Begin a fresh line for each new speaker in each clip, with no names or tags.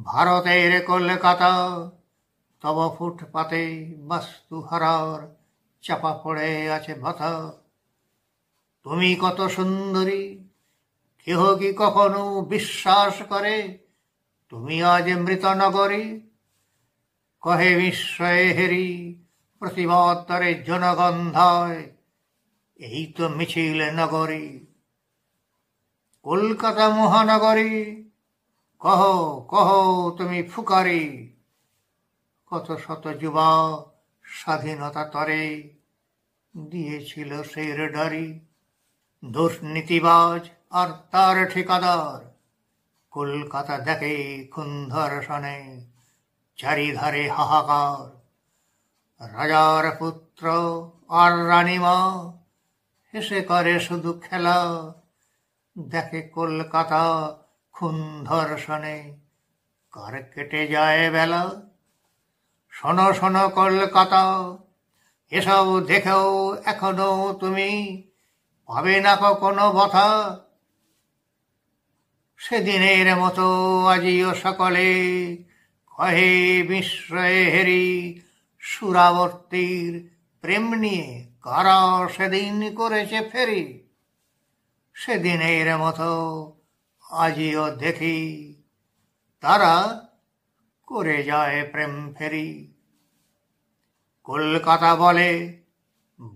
ভারতের কলকাতা তব ফুটপাতে বাস্তুহারার চাপা পড়ে আছে ভাতা। তুমি কত সুন্দরী, কেহ কি কখনো বিশ্বাস করে তুমি আজ মৃত নগরী? কহে বিস্ময়ে হেরি প্রতিবাদরে জনগন্ধায়, এই তো মিছিল নগরী কলকাতা মহানগরী। কহ কহ তুমি ফুকারি, কত শত যুবা স্বাধীনতা তরে দিয়েছিল সেই ডারি। দুর্নীতিবাজ আর তার ঠিকাদার কলকাতা দেখে খুন ধর্ষণে চারিধারে হাহাকার। রাজার পুত্র আর রানীমা হেসে করে শুধু খেলা, দেখে কলকাতা খুন ধর্ষণে কার কেটে যায় বেলা। শোনো শোনো কলকাতা, এসব দেখেও এখনো তুমি পাবে না কখনো বথা। সেদিনের মতো আজিও সকলে কহে বিস্ময়ে হেরি সুরাবর্তীর প্রেম নিয়ে কারা সেদিন করেছে ফেরি। সেদিনের মতো আজিও দেখি তারা করে যায় প্রেম ফেরি। কলকাতা বলে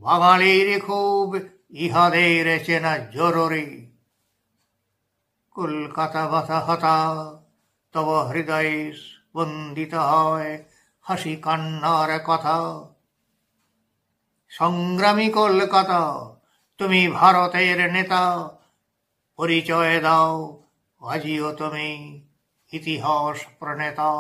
বাঙালির খুব ইহাদের চেনা জরুরি। কলকাতা ব্যথা হতা তব হৃদয়ে স্পন্দিত হয় হাসি কান্নার কথা। সংগ্রামী কলকাতা, তুমি ভারতের নেতা, পরিচয় দাও আজিও তুমি ইতিহাস প্রণেতা।